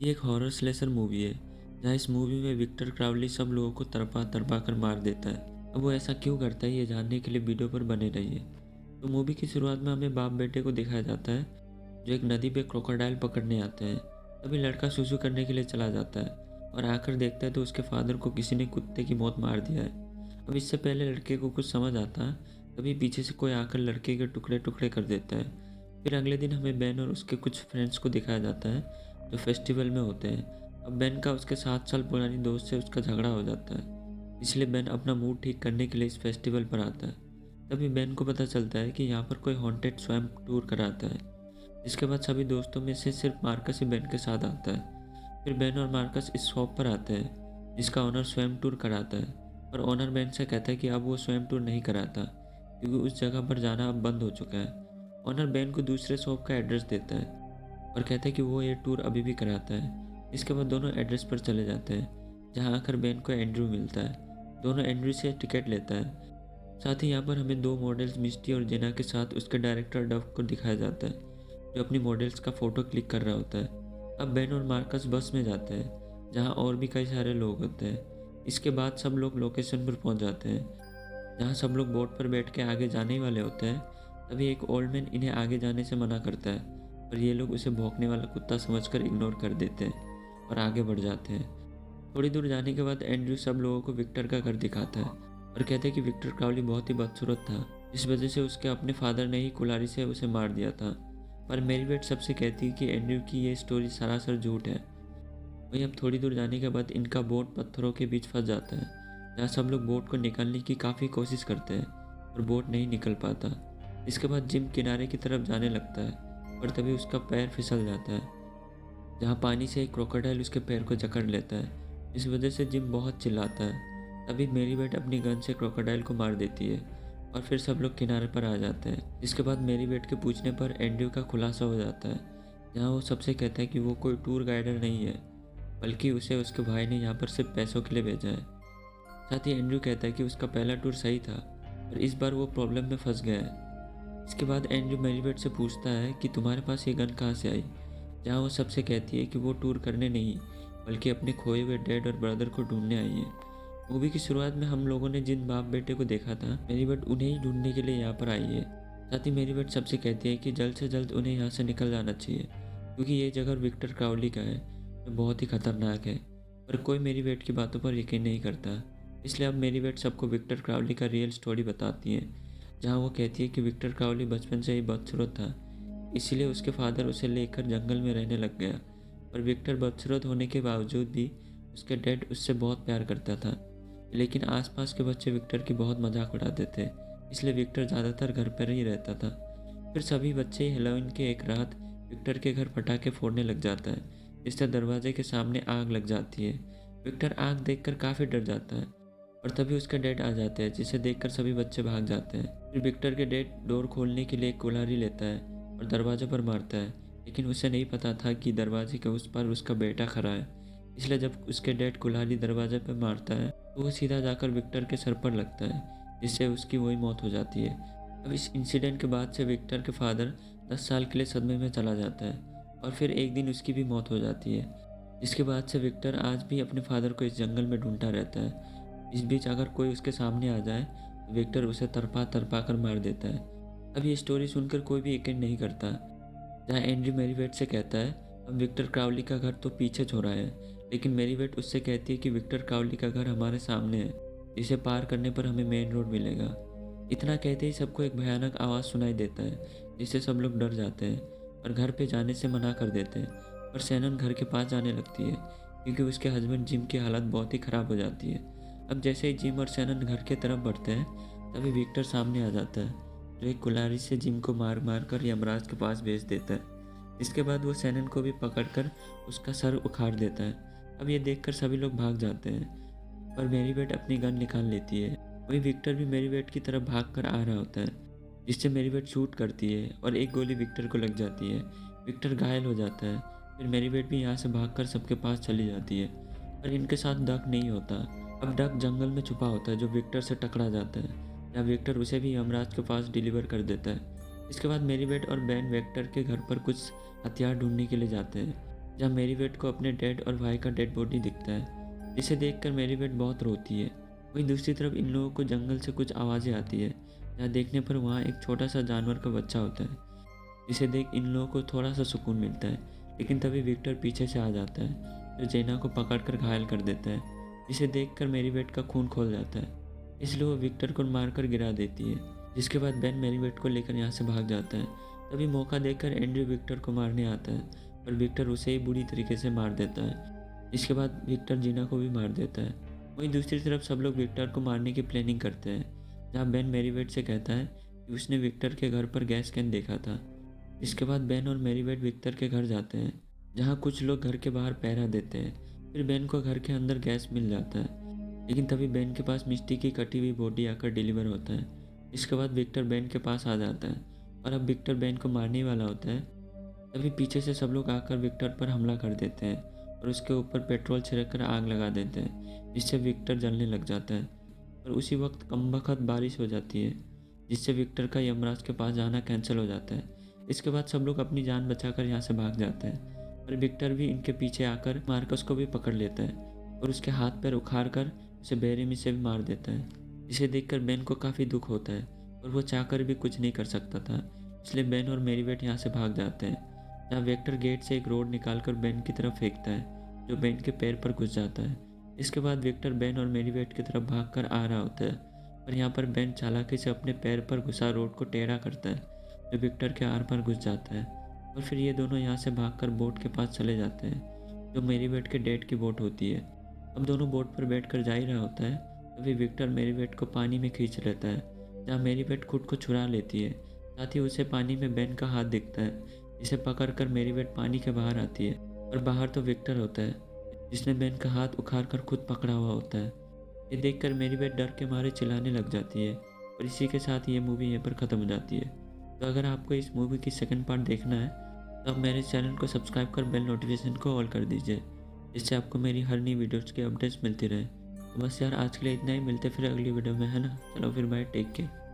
ये एक horror slasher movie है, जहाँ इस मूवी में विक्टर क्राउली सब लोगों को तड़पा-तड़पा कर मार देता है। अब वो ऐसा क्यों करता है, ये जानने के लिए वीडियो पर बने रहिए। तो मूवी की शुरुआत में हमें बाप-बेटे को दिखाया जाता है, जो एक नदी पे क्रोकोडाइल पकड़ने आते हैं। तभी लड़का सुसु करने के लिए चला जाता है और आकर देखता है तो उसके फादर को किसी ने कुत्ते की मौत मार दिया है। अब इससे पहले लड़के को कुछ समझ आता है, तभी पीछे से कोई आकर लड़के के टुकड़े-टुकड़े कर देता है। फिर अगले दिन हमें बेन और उसके कुछ फ्रेंड्स को दिखाया जाता है, जो फेस्टिवल में होते हैं। अब बेन का उसके 7 साल पुरानी दोस्त से उसका झगड़ा हो जाता है, इसलिए बेन अपना मूड ठीक करने के लिए इस फेस्टिवल पर आता है। तभी बेन को पता चलता है कि यहाँ पर कोई हॉन्टेड स्वैम्प टूर कराता है। इसके बाद सभी दोस्तों में से सिर्फ मार्कस ही बेन के साथ आता है। फिर बेन और मार्कस इस शॉप पर आते हैं, जिसका ओनर स्वैम्प टूर कराता है। और ओनर बेन से कहता है कि अब वो स्वैम्प टूर नहीं कराता, क्योंकि उस जगह पर जाना अब बंद हो चुका है। ओनर बेन को दूसरे शॉप का एड्रेस देता है और कहता है कि वो ये टूर अभी भी कराता है। इसके बाद दोनों एड्रेस पर चले जाते हैं, जहाँ आकर बेन को एंड्रू मिलता है। दोनों एंड्रू से टिकट लेता है। साथ ही यहाँ पर हमें 2 मॉडल्स मिस्टी और जेना के साथ उसके डायरेक्टर डव को दिखाया जाता है, जो अपनी मॉडल्स का फ़ोटो क्लिक कर रहा होता है। अब बेन और मार्कस बस में जाते हैं, जहाँ और भी कई सारे लोग होते हैं। इसके बाद सब लोग लोकेशन पर पहुँच जाते हैं, जहाँ सब लोग बोट पर बैठ के आगे जाने ही वाले होते हैं। तभी एक ओल्ड मैन इन्हें आगे जाने से मना करता है, और ये लोग उसे भौंकने वाला कुत्ता समझकर इग्नोर कर देते हैं और आगे बढ़ जाते हैं। थोड़ी दूर जाने के बाद एंड्रयू सब लोगों को विक्टर का घर दिखाता है और कहते हैं कि विक्टर क्राउली बहुत ही बदसूरत था, इस वजह से उसके अपने फादर ने ही कुल्हाड़ी से उसे मार दिया था। पर मेरीबेट सबसे कहती है कि एंड्रयू की ये स्टोरी सरासर झूठ है। वहीं अब थोड़ी दूर जाने के बाद इनका बोट पत्थरों के बीच फंस जाता है, जहाँ सब लोग बोट को निकालने की काफ़ी कोशिश करते हैं और बोट नहीं निकल पाता। इसके बाद जिम किनारे की तरफ जाने लगता है, और तभी उसका पैर फिसल जाता है, जहाँ पानी से एक क्रोकोडाइल उसके पैर को जकड़ लेता है। इस वजह से जिम बहुत चिल्लाता है। तभी मेरीबेट अपनी गन से क्रोकोडाइल को मार देती है और फिर सब लोग किनारे पर आ जाते हैं। इसके बाद मेरीबेट के पूछने पर एंड्रयू का खुलासा हो जाता है, जहाँ वो सबसे कहता है कि वो कोई टूर गाइडर नहीं है, बल्कि उसे उसके भाई ने यहाँ पर सिर्फ पैसों के लिए भेजा है। साथ ही एंड्रयू कहता है कि उसका पहला टूर सही था और इस बार वो प्रॉब्लम में फंस गया है। इसके बाद एंड्रयू मेरीबेट से पूछता है कि तुम्हारे पास ये गन कहाँ से आई, जहाँ वो सबसे कहती है कि वो टूर करने नहीं, बल्कि अपने खोए हुए डैड और ब्रदर को ढूंढने आई है। मूवी की शुरुआत में हम लोगों ने जिन बाप बेटे को देखा था, मेरीबेट उन्हें ही ढूंढने के लिए यहाँ पर आई है। साथ ही मेरीबेट सबसे कहती है कि जल्द से जल्द उन्हें यहाँ से निकल जाना चाहिए, क्योंकि ये जगह विक्टर क्राउली का है, जो बहुत ही खतरनाक है। पर कोई मेरीबेट की बातों पर यकीन नहीं करता, इसलिए अब मेरीबेट सबको विक्टर क्राउली का रियल स्टोरी बताती है, जहाँ वो कहती है कि विक्टर क्राउली बचपन से ही बदसूरत था, इसलिए उसके फादर उसे लेकर जंगल में रहने लग गया। और विक्टर बदसूरत होने के बावजूद भी उसके डैड उससे बहुत प्यार करता था, लेकिन आसपास के बच्चे विक्टर की बहुत मजाक उड़ाते थे, इसलिए विक्टर ज़्यादातर घर पर ही रहता था। फिर सभी बच्चे हेलोवीन के एक रात विक्टर के घर पटाखे फोड़ने लग जाता है, जिससे दरवाजे के सामने आग लग जाती है। विक्टर आग देखकर काफ़ी डर जाता है, और तभी उसके डैड आ जाते हैं, जिसे देखकर सभी बच्चे भाग जाते हैं। फिर विक्टर के डैड डोर खोलने के लिए एक कुल्हाड़ी लेता है और दरवाजे पर मारता है, लेकिन उसे नहीं पता था कि दरवाजे के उस पर उसका बेटा खड़ा है। इसलिए जब उसके डैड कुल्हाड़ी दरवाजे पर मारता है, तो वो सीधा जाकर विक्टर के सर पर लगता है, जिससे उसकी वही मौत हो जाती है। अब इस इंसिडेंट के बाद से विक्टर के फादर 10 साल के लिए सदमे में चला जाता है, और फिर एक दिन उसकी भी मौत हो जाती है। जिसके बाद से विक्टर आज भी अपने फादर को इस जंगल में ढूंढता रहता है। इस बीच अगर कोई उसके सामने आ जाए, तो विक्टर उसे तड़पा तड़पा कर मार देता है। अब ये स्टोरी सुनकर कोई भी यकीन नहीं करता, जहाँ एंड्रयू मेरीबेट से कहता है अब विक्टर क्राउली का घर तो पीछे छोड़ा है, लेकिन मेरीबेट उससे कहती है कि विक्टर क्राउली का घर हमारे सामने है, जिसे पार करने पर हमें मेन रोड मिलेगा। इतना कहते ही सबको एक भयानक आवाज़ सुनाई देता है, जिससे सब लोग डर जाते हैं और घर पे जाने से मना कर देते हैं। और शैनन घर के पास जाने लगती है, क्योंकि उसके हस्बैंड जिम की हालत बहुत ही ख़राब हो जाती है। अब जैसे ही जिम और शैनन घर की तरफ बढ़ते हैं, तभी विक्टर सामने आ जाता है, जो एक कुल्हाड़ी से जिम को मार मार कर यमराज के पास भेज देता है। इसके बाद वो शैनन को भी पकड़कर उसका सर उखाड़ देता है। अब ये देखकर सभी लोग भाग जाते हैं, पर मेरीबेट अपनी गन निकाल लेती है। वहीं विक्टर भी मेरीबेट की तरफ भाग कर आ रहा होता है, जिससे मेरीबेट शूट करती है और एक गोली विक्टर को लग जाती है। विक्टर घायल हो जाता है। फिर मेरीबेट भी यहाँ से भागकर सबके पास चली जाती है, पर इनके साथ डक नहीं होता। अब डक जंगल में छुपा होता है, जो विक्टर से टकरा जाता है, या विक्टर उसे भी यमराज के पास डिलीवर कर देता है। इसके बाद मेरीबेट और बेन विक्टर के घर पर कुछ हथियार ढूंढने के लिए जाते हैं, जहाँ मेरीबेट को अपने डैड और भाई का डेड बॉडी दिखता है, जिसे देखकर मेरीबेट बहुत रोती है। वहीं दूसरी तरफ इन लोगों को जंगल से कुछ आवाज़ें आती है, जहाँ देखने पर वहाँ एक छोटा सा जानवर का बच्चा होता है, जिसे देख इन लोगों को थोड़ा सा सुकून मिलता है। लेकिन तभी विक्टर पीछे से आ जाता है, जो जेना को पकड़कर घायल कर देता है, जिसे देखकर मेरीबेट का खून खोल जाता है। इसलिए वो विक्टर को मारकर गिरा देती है, जिसके बाद बेन मेरीबेट को लेकर यहाँ से भाग जाता है। तभी मौका देखकर एंड्रयू विक्टर को मारने आता है, पर विक्टर उसे ही बुरी तरीके से मार देता है। इसके बाद विक्टर जीना को भी मार देता है। वहीं दूसरी तरफ सब लोग विक्टर को मारने की प्लानिंग करते हैं, जहाँ बेन मेरीबेट से कहता है कि उसने विक्टर के घर पर गैस कैन देखा था। इसके बाद बेन और मेरीबेट विक्टर के घर जाते हैं, जहाँ कुछ लोग घर के बाहर पहरा देते हैं। फिर बेन को घर के अंदर गैस मिल जाता है, लेकिन तभी बेन के पास मिस्टी की कटी हुई बॉडी आकर डिलीवर होता है। इसके बाद विक्टर बेन के पास आ जाता है और अब विक्टर बेन को मारने वाला होता है। तभी पीछे से सब लोग आकर विक्टर पर हमला कर देते हैं और उसके ऊपर पेट्रोल छिड़क कर आग लगा देते हैं, जिससे विक्टर जलने लग जाता है। और उसी वक्त कमबख्त बारिश हो जाती है, जिससे विक्टर का यमराज के पास जाना कैंसिल हो जाता है। इसके बाद सब लोग अपनी जान बचाकर यहाँ से भाग जाते हैं, और विक्टर भी इनके पीछे आकर मार्कस को भी पकड़ लेता है और उसके हाथ पैर उखाड़ कर उसे बेरहमी से भी मार देता है। इसे देखकर बेन को काफ़ी दुख होता है और वो चाहकर भी कुछ नहीं कर सकता था। इसलिए बेन और मेरीबेट यहाँ से भाग जाते हैं, जहाँ वेक्टर गेट से एक रोड निकालकर बेन की तरफ फेंकता है, जो बेन के पैर पर घुस जाता है। इसके बाद विक्टर बेन और मेरीबेट की तरफ भागकर आ रहा होता है, और यहाँ पर बेन चालाकी से अपने पैर पर घुसा रोड को टेढ़ा करता है, जो विक्टर के आर पार घुस जाता है। और फिर ये दोनों यहाँ से भागकर बोट के पास चले जाते हैं, जो मेरीबेट के डैड की बोट होती है। अब दोनों बोट पर बैठकर जा ही रहा होता है, तभी विक्टर मेरीबेट को पानी में खींच लेता है, जहाँ मेरीबेट खुद को छुड़ा लेती है। साथ ही उसे पानी में बेन का हाथ दिखता है, जिसे पकड़कर मेरीबेट पानी के बाहर आती है, और बाहर तो विक्टर होता है, जिसने बेन का हाथ उखाड़कर खुद पकड़ा हुआ होता है। ये देखकर मेरीबेट डर के मारे चिल्लाने लग जाती है, और इसी के साथ ये मूवी यहीं पर ख़त्म हो जाती है। तो अगर आपको इस मूवी की सेकंड पार्ट देखना है, तो आप मेरे चैनल को सब्सक्राइब कर बेल नोटिफिकेशन को ऑल कर दीजिए, जिससे आपको मेरी हर नई वीडियोज़ की अपडेट्स मिलती रहे। तो बस यार, आज के लिए इतना ही। मिलते फिर अगली वीडियो में, है ना। चलो फिर बाय, टेक केयर।